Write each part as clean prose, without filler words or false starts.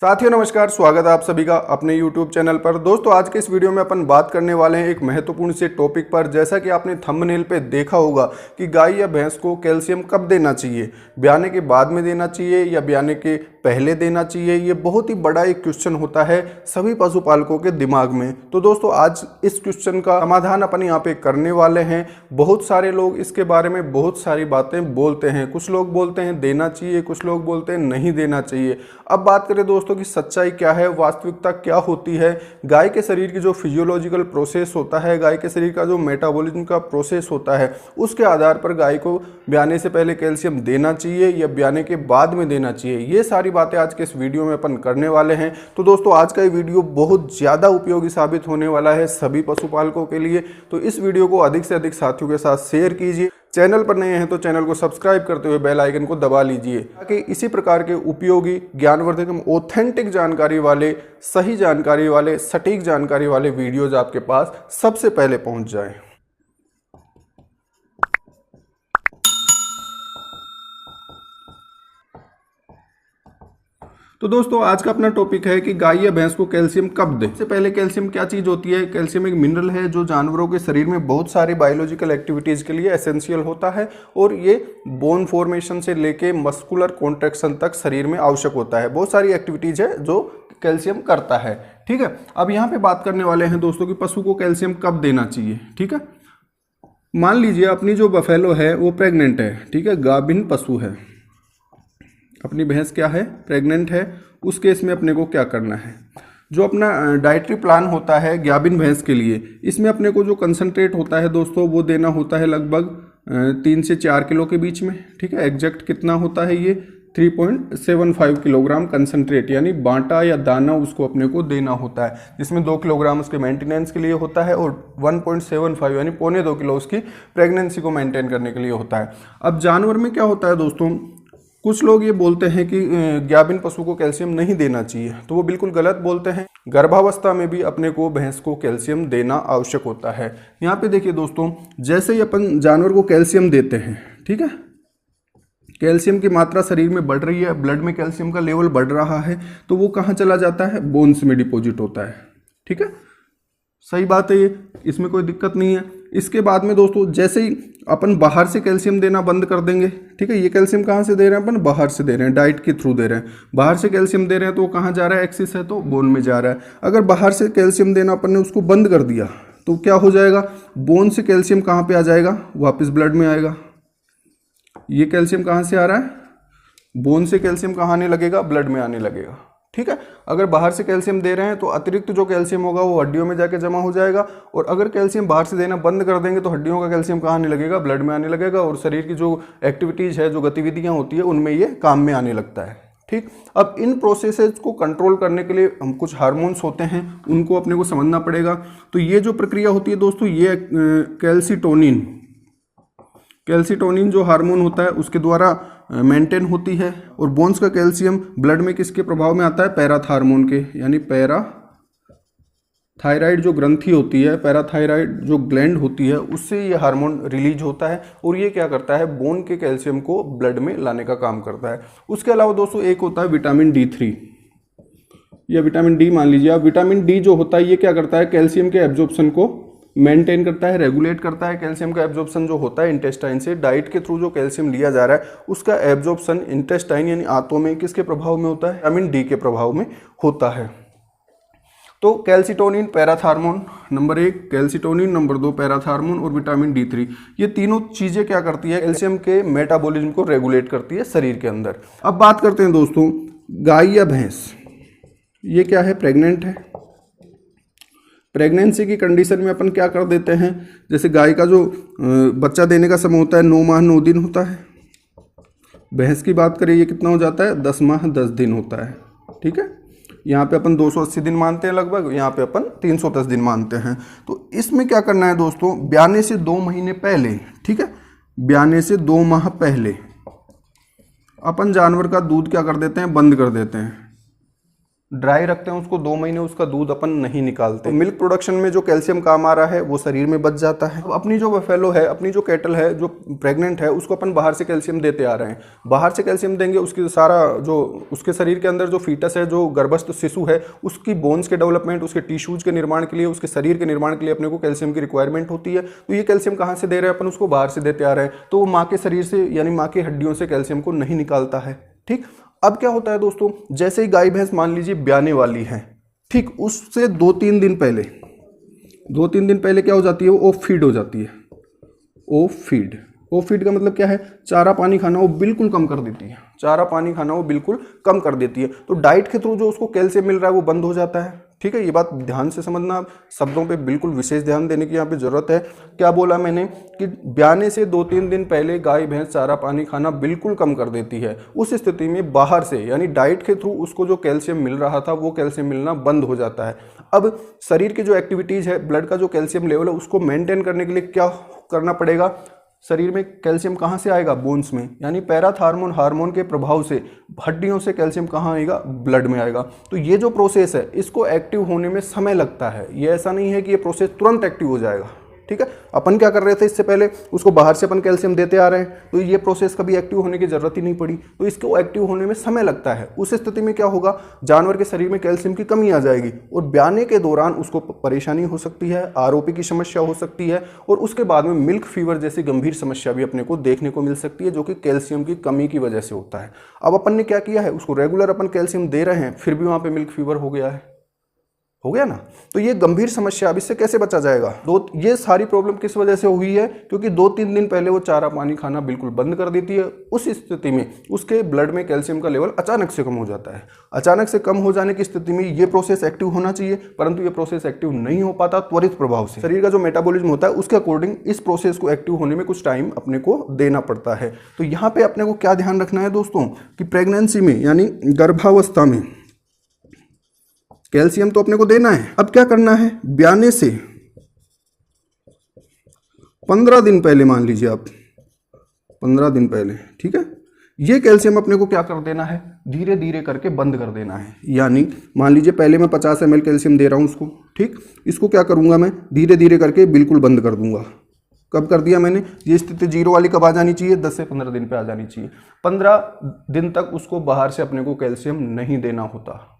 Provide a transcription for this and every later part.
साथियों नमस्कार, स्वागत है आप सभी का अपने YouTube चैनल पर। दोस्तों आज के इस वीडियो में अपन बात करने वाले हैं एक महत्वपूर्ण से टॉपिक पर। जैसा कि आपने थंबनेल पे देखा होगा कि गाय या भैंस को कैल्शियम कब देना चाहिए, ब्याने के बाद में देना चाहिए या ब्याने के पहले देना चाहिए। ये बहुत ही बड़ा एक क्वेश्चन होता है सभी पशुपालकों के दिमाग में। तो दोस्तों आज इस क्वेश्चन का समाधान अपन यहाँ पे करने वाले हैं। बहुत सारे लोग इसके बारे में बहुत सारी बातें बोलते हैं। कुछ लोग बोलते हैं देना चाहिए, कुछ लोग बोलते हैं नहीं देना चाहिए। अब बात करें दोस्तों कि सच्चाई क्या है, वास्तविकता क्या होती है। गाय के शरीर की जो फिजियोलॉजिकल प्रोसेस होता है, गाय के शरीर का जो मेटाबॉलिज्म का प्रोसेस होता है, उसके आधार पर गाय को ब्याने से पहले कैल्शियम देना चाहिए या ब्याने के बाद में देना चाहिए। ये सारी बातें आज के इस वीडियो में अपन करने वाले हैं। तो दोस्तों आज का ये वीडियो बहुत ज़्यादा उपयोगी साबित होने वाला है सभी पशुपालकों के लिए। तो इस वीडियो को अधिक से अधिक साथियों के साथ शेयर कीजिए। चैनल पर नए हैं तो चैनल को सब्सक्राइब करते हुए बेल आइकन को दबा लीजिए ताकि इसी प्रकार के उपयोगी, ज्ञानवर्धक, ऑथेंटिक जानकारी वाले, सही जानकारी वाले, सटीक जानकारी वाले वीडियोज आपके पास सबसे पहले पहुंच जाएं। तो दोस्तों आज का अपना टॉपिक है कि गाय या भैंस को कैल्शियम कब दें। सबसे पहले कैल्शियम क्या चीज़ होती है? कैल्शियम एक मिनरल है जो जानवरों के शरीर में बहुत सारी बायोलॉजिकल एक्टिविटीज़ के लिए एसेंशियल होता है और ये बोन फॉर्मेशन से लेके मस्कुलर कॉन्ट्रैक्शन तक शरीर में आवश्यक होता है। बहुत सारी एक्टिविटीज़ है जो कैल्शियम करता है। ठीक है, अब यहाँ पे बात करने वाले हैं दोस्तों कि पशु को कैल्शियम कब देना चाहिए। ठीक है, मान लीजिए अपनी जो बफेलो है वो प्रेग्नेंट है। ठीक है, गाभिन पशु है, अपनी भैंस क्या है, प्रेग्नेंट है। उस केस में अपने को क्या करना है, जो अपना डाइटरी प्लान होता है गाभिन भैंस के लिए, इसमें अपने को जो कंसंट्रेट होता है दोस्तों वो देना होता है लगभग 3 से 4 किलो के बीच में। ठीक है, एग्जैक्ट कितना होता है ये 3.75 किलोग्राम कंसंट्रेट यानी बांटा या दाना उसको अपने को देना होता है, जिसमें 2 किलोग्राम उसके मेंटेनेंस के लिए होता है और 1.75 यानी 1.25 किलो उसकी प्रेगनेंसी को मेंटेन करने के लिए होता है। अब जानवर में क्या होता है दोस्तों, कुछ लोग ये बोलते हैं कि गाभिन पशु को कैल्शियम नहीं देना चाहिए, तो वो बिल्कुल गलत बोलते हैं। गर्भावस्था में भी अपने को भैंस को कैल्शियम देना आवश्यक होता है। यहाँ पे देखिए दोस्तों, जैसे ही अपन जानवर को कैल्शियम देते हैं, ठीक है, कैल्शियम की मात्रा शरीर में बढ़ रही है, ब्लड में कैल्शियम का लेवल बढ़ रहा है, तो वो कहाँ चला जाता है, बोन्स में डिपॉजिट होता है। ठीक है, सही बात है ये, इसमें कोई दिक्कत नहीं है। इसके बाद में दोस्तों जैसे ही अपन बाहर से कैल्शियम देना बंद कर देंगे, ठीक है, ये कैल्शियम कहाँ से दे रहे हैं, अपन बाहर से दे रहे हैं, डाइट के थ्रू दे रहे हैं। बाहर से कैल्शियम दे रहे हैं तो वो कहाँ जा रहा है, एक्सिस है तो बोन में जा रहा है। अगर बाहर से कैल्शियम देना अपन ने उसको बंद कर दिया तो क्या हो जाएगा, बोन से कैल्शियम कहाँ पे आ जाएगा, वापस ब्लड में आएगा। ये कैल्शियम कहाँ से आ रहा है, बोन से कैल्शियम कहाँ आने लगेगा, ब्लड में आने लगेगा। ठीक है, अगर बाहर से कैल्शियम दे रहे हैं तो अतिरिक्त जो कैल्शियम होगा वो हड्डियों में जाके जमा हो जाएगा, और अगर कैल्शियम बाहर से देना बंद कर देंगे तो हड्डियों का कैल्शियम कहाँ आने लगेगा, ब्लड में आने लगेगा, और शरीर की जो एक्टिविटीज़ है, जो गतिविधियाँ होती है, उनमें ये काम में आने लगता है। ठीक, अब इन प्रोसेसेस को कंट्रोल करने के लिए हम कुछ हार्मोन्स होते हैं, उनको अपने को समझना पड़ेगा। तो ये जो प्रक्रिया होती है दोस्तों, ये कैल्सीटोनिन जो हार्मोन होता है उसके द्वारा मेंटेन होती है। और बोन्स का कैल्शियम ब्लड में किसके प्रभाव में आता है, पैराथार्मोन के, यानी पैराथायराइड जो ग्रंथि होती है, पैराथायराइड जो ग्लैंड होती है, उससे ये हार्मोन रिलीज होता है और ये क्या करता है, बोन के कैल्शियम को ब्लड में लाने का काम करता है। उसके अलावा दोस्तों एक होता है विटामिन D3 या विटामिन डी मान लीजिए आप। विटामिन डी जो होता है ये क्या करता है, कैल्शियम के एब्जॉर्प्शन को मेंटेन करता है, रेगुलेट करता है। कैल्शियम का एब्जॉर्प्शन जो होता है इंटेस्टाइन से, डाइट के थ्रू जो कैल्शियम लिया जा रहा है उसका एब्जॉर्प्शन इंटेस्टाइन यानी आंतों में किसके प्रभाव में होता है, विटामिन डी के प्रभाव में होता है। तो calcitonin, parathormone number 1, calcitonin number 2, parathormone और विटामिन D3, ये तीनों चीजें क्या करती है, कैल्शियम के मेटाबॉलिज्म को रेगुलेट करती है शरीर के अंदर। अब बात करते हैं दोस्तों, गाय या भैंस ये क्या है, प्रेग्नेंट है। प्रेगनेंसी की कंडीशन में अपन क्या कर देते हैं, जैसे गाय का जो बच्चा देने का समय होता है 9 माह 9 दिन होता है। भैंस की बात करें ये कितना हो जाता है, 10 माह 10 दिन होता है। ठीक है, यहाँ पे अपन 280 दिन मानते हैं लगभग, यहाँ पे अपन 310 दिन मानते हैं। तो इसमें क्या करना है दोस्तों, ब्याने से 2 महीने पहले, ठीक है, ब्याने से 2 माह पहले अपन जानवर का दूध क्या कर देते हैं, बंद कर देते हैं। ड्राई रखते हैं उसको 2 महीने, उसका दूध अपन नहीं निकालते। मिल्क प्रोडक्शन में जो कैल्शियम काम आ रहा है वो शरीर में बच जाता है। अब अपनी जो बफेलो है, अपनी जो कैटल है जो प्रेग्नेंट है, उसको अपन बाहर से कैल्शियम देते आ रहे हैं। बाहर से कैल्शियम देंगे, उसकी सारा जो उसके शरीर के अंदर जो फीटस है, जो गर्भस्थ शिशु है, उसकी बोन्स के डेवलपमेंट, उसके टिश्यूज के निर्माण के लिए, उसके शरीर के निर्माण के लिए अपने को कैल्शियम की रिक्वायरमेंट होती है। तो ये कैल्शियम कहाँ से दे रहे हैं अपन, उसको बाहर से देते आ रहे हैं। तो वो माँ के शरीर से यानी माँ की हड्डियों से कैल्शियम को नहीं निकालता है। ठीक, अब क्या होता है दोस्तों, जैसे ही गाय भैंस मान लीजिए ब्याने वाली है, ठीक, उससे 2-3 दिन पहले क्या हो जाती है, वो ओफ फीड हो जाती है। ओफ फीड का मतलब क्या है, चारा पानी खाना वो बिल्कुल कम कर देती है। चारा पानी खाना वो बिल्कुल कम कर देती है। तो डाइट के थ्रू जो उसको कैल्शियम मिल रहा है वो बंद हो जाता है। ठीक है, ये बात ध्यान से समझना, शब्दों पे बिल्कुल विशेष ध्यान देने की यहाँ पे जरूरत है। क्या बोला मैंने कि ब्याने से 2-3 दिन पहले गाय भैंस चारा पानी खाना बिल्कुल कम कर देती है। उस स्थिति में बाहर से यानी डाइट के थ्रू उसको जो कैल्शियम मिल रहा था वो कैल्शियम मिलना बंद हो जाता है। अब शरीर की जो एक्टिविटीज़ है, ब्लड का जो कैल्शियम लेवल है, उसको मेंटेन करने के लिए क्या करना पड़ेगा, शरीर में कैल्शियम कहाँ से आएगा, बोन्स में, यानी पैराथार्मोन हार्मोन के प्रभाव से हड्डियों से कैल्शियम कहाँ आएगा, ब्लड में आएगा। तो ये जो प्रोसेस है इसको एक्टिव होने में समय लगता है। ये ऐसा नहीं है कि ये प्रोसेस तुरंत एक्टिव हो जाएगा। ठीक है, अपन क्या कर रहे थे, इससे पहले उसको बाहर से अपन कैल्शियम देते आ रहे हैं, तो ये प्रोसेस कभी एक्टिव होने की जरूरत ही नहीं पड़ी। तो इसको एक्टिव होने में समय लगता है। उस स्थिति में क्या होगा, जानवर के शरीर में कैल्शियम की कमी आ जाएगी और ब्याने के दौरान उसको परेशानी हो सकती है, आरओपी की समस्या हो सकती है और उसके बाद में मिल्क फीवर जैसी गंभीर समस्या भी अपने को देखने को मिल सकती है, जो कि कैल्शियम की कमी की वजह से होता है। अब अपन ने क्या किया है, उसको रेगुलर अपन कैल्शियम दे रहे हैं, फिर भी वहाँ पे मिल्क फीवर हो गया ना। तो ये गंभीर समस्या, अब इससे कैसे बचा जाएगा। ये सारी प्रॉब्लम किस वजह से हुई है, क्योंकि 2-3 दिन पहले वो चारा पानी खाना बिल्कुल बंद कर देती है। उस स्थिति में उसके ब्लड में कैल्शियम का लेवल अचानक से कम हो जाता है। अचानक से कम हो जाने की स्थिति में ये प्रोसेस एक्टिव होना चाहिए, परंतु ये प्रोसेस एक्टिव नहीं हो पाता त्वरित प्रभाव से। शरीर का जो मेटाबॉलिज्म होता है उसके अकॉर्डिंग इस प्रोसेस को एक्टिव होने में कुछ टाइम अपने को देना पड़ता है। तो यहाँ पे अपने को क्या ध्यान रखना है दोस्तों, कि प्रेगनेंसी में यानी गर्भावस्था में कैल्शियम तो अपने को देना है। अब क्या करना है, ब्याने से 15 दिन पहले, मान लीजिए आप 15 दिन पहले, ठीक है, ये कैल्शियम अपने को क्या कर देना है, धीरे धीरे करके बंद कर देना है। यानी मान लीजिए पहले मैं 50 ml कैल्शियम दे रहा हूँ उसको, ठीक, इसको क्या करूँगा मैं, धीरे धीरे करके बिल्कुल बंद कर दूंगा। कब कर दिया मैंने, ये स्थिति जीरो वाली कब आ जानी चाहिए, 10 से 15 दिन पे आ जानी चाहिए। 15 दिन तक उसको बाहर से अपने को कैल्शियम नहीं देना होता।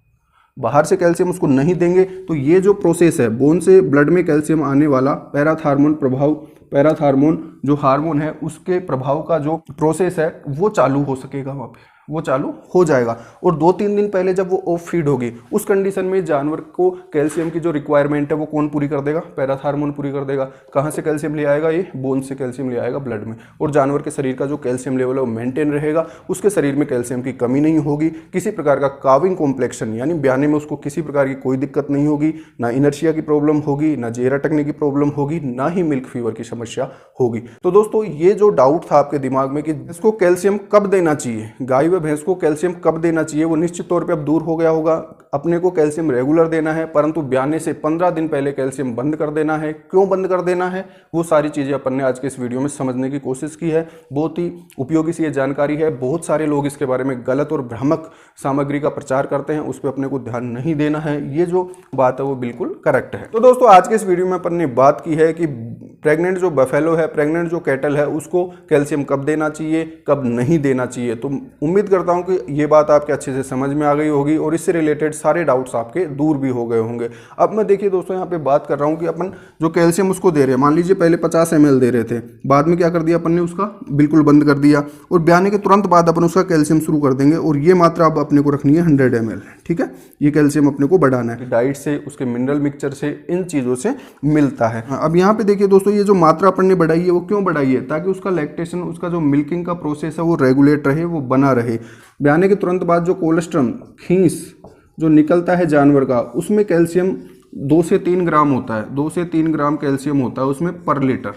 बाहर से कैल्शियम उसको नहीं देंगे तो ये जो प्रोसेस है, बोन से ब्लड में कैल्शियम आने वाला पैराथार्मोन प्रभाव, पैराथार्मोन जो हार्मोन है उसके प्रभाव का जो प्रोसेस है वो चालू हो सकेगा, वहाँ पे वो चालू हो जाएगा। और 2-3 दिन पहले जब वो ऑफ फीड होगी, उस कंडीशन में जानवर को कैल्शियम की जो रिक्वायरमेंट है वो कौन पूरी कर देगा, पैराथार्मोन पूरी कर देगा। कहाँ से कैल्शियम ले आएगा, ये बोन से कैल्शियम ले आएगा ब्लड में, और जानवर के शरीर का जो कैल्शियम लेवल है वो मेंटेन रहेगा। उसके शरीर में कैल्शियम की कमी नहीं होगी, किसी प्रकार का काविंग कॉम्प्लेक्शन यानी ब्याने में उसको किसी प्रकार की कोई दिक्कत नहीं होगी, ना इनर्शिया की प्रॉब्लम होगी, ना जेरा टकने की प्रॉब्लम होगी, ना ही मिल्क फीवर की समस्या होगी। तो दोस्तों ये जो डाउट था आपके दिमाग में कि इसको कैल्शियम कब देना चाहिए, गाय व भैंस को कैल्शियम कब देना चाहिए, वो निश्चित तौर पे अब दूर हो गया होगा। अपने को कैल्शियम रेगुलर देना है, परंतु ब्याने से 15 दिन पहले कैल्शियम बंद कर देना है। क्यों बंद कर देना है, वो सारी चीज़ें अपन ने आज के इस वीडियो में समझने की कोशिश की है। बहुत ही उपयोगी सी ये जानकारी है। बहुत सारे लोग इसके बारे में गलत और भ्रामक सामग्री का प्रचार करते हैं, उस पर अपने को ध्यान नहीं देना है। ये जो बात है वो बिल्कुल करेक्ट है। तो दोस्तों आज के इस वीडियो में अपन ने बात की है कि प्रेग्नेंट जो बफेलो है, प्रेग्नेंट जो कैटल है, उसको कैल्शियम कब देना चाहिए, कब नहीं देना चाहिए। तो उम्मीद करता हूं कि ये बात आपके अच्छे से समझ में आ गई होगी और इससे रिलेटेड सारे डाउट्स आपके दूर भी हो गए होंगे। अब मैं देखिए दोस्तों यहाँ पे बात कर रहा हूँ कि अपन जो कैल्शियम उसको दे रहे हैं, मान लीजिए पहले 50 ml दे रहे थे, बाद में क्या कर दिया अपन ने, उसका बिल्कुल बंद कर दिया, और ब्याने के तुरंत बाद अपन उसका कैल्शियम शुरू कर देंगे। और ये मात्रा अब अपने को रखनी है 100 ml, ठीक है। ये कैल्शियम अपने को बढ़ाना है, डाइट से, उसके मिनरल मिक्सचर से, इन चीज़ों से मिलता है। अब यहाँ पे देखिए दोस्तों, ये जो मात्रा अपन ने बढ़ाई है वो क्यों बढ़ाई है, ताकि उसका लैक्टेशन, उसका जो मिल्किंग का प्रोसेस है वो रेगुलेट रहे, वो बना रहे। ब्याने के तुरंत बाद जो कोलेस्ट्रम, खींस जो निकलता है जानवर का, उसमें कैल्शियम 2 से 3 ग्राम होता है। 2 से 3 ग्राम कैल्शियम होता है उसमें पर लीटर,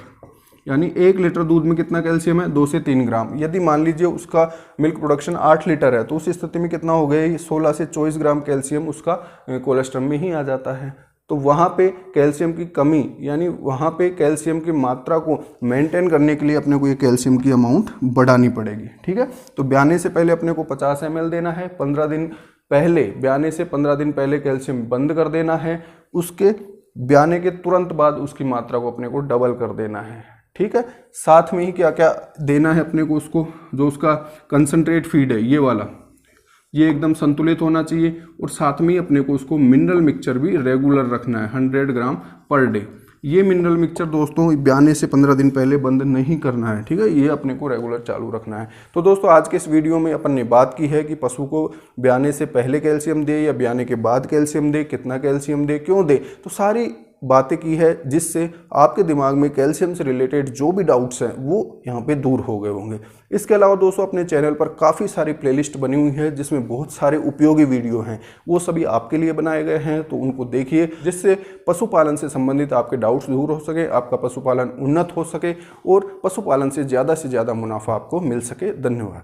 यानी 1 लीटर दूध में कितना कैल्शियम है, 2 से 3 ग्राम। यदि मान लीजिए उसका मिल्क प्रोडक्शन 8 लीटर है, तो उस स्थिति में कितना हो गया, 16 से 24 ग्राम कैल्शियम उसका कोलेस्ट्रम में ही आ जाता है। तो वहाँ पे कैल्शियम की कमी, यानी वहाँ पे कैल्शियम की मात्रा को मेंटेन करने के लिए अपने को ये कैल्शियम की अमाउंट बढ़ानी पड़ेगी, ठीक है। तो ब्याने से पहले अपने को 50 ml देना है, 15 दिन पहले, ब्याने से 15 दिन पहले कैल्शियम बंद कर देना है। उसके ब्याने के तुरंत बाद उसकी मात्रा को अपने को डबल कर देना है। ठीक है, साथ में ही क्या क्या देना है अपने को, उसको जो उसका कंसंट्रेट फीड है ये वाला, ये एकदम संतुलित होना चाहिए। और साथ में ही अपने को उसको मिनरल मिक्सचर भी रेगुलर रखना है 100 ग्राम पर डे। ये मिनरल मिक्सचर दोस्तों ब्याने से 15 दिन पहले बंद नहीं करना है। ठीक है, ये अपने को रेगुलर चालू रखना है। तो दोस्तों आज के इस वीडियो में अपन ने बात की है कि पशु को ब्याने से पहले कैल्शियम दे या ब्याने के बाद कैल्शियम दे, कितना कैल्शियम दे, क्यों दे, तो सारी बातें की है जिससे आपके दिमाग में कैल्शियम से रिलेटेड जो भी डाउट्स हैं वो यहाँ पे दूर हो गए होंगे। इसके अलावा दोस्तों अपने चैनल पर काफ़ी सारी प्लेलिस्ट बनी हुई है जिसमें बहुत सारे उपयोगी वीडियो हैं, वो सभी आपके लिए बनाए गए हैं, तो उनको देखिए जिससे पशुपालन से संबंधित आपके डाउट्स दूर हो सके, आपका पशुपालन उन्नत हो सके और पशुपालन से ज़्यादा मुनाफा आपको मिल सके। धन्यवाद।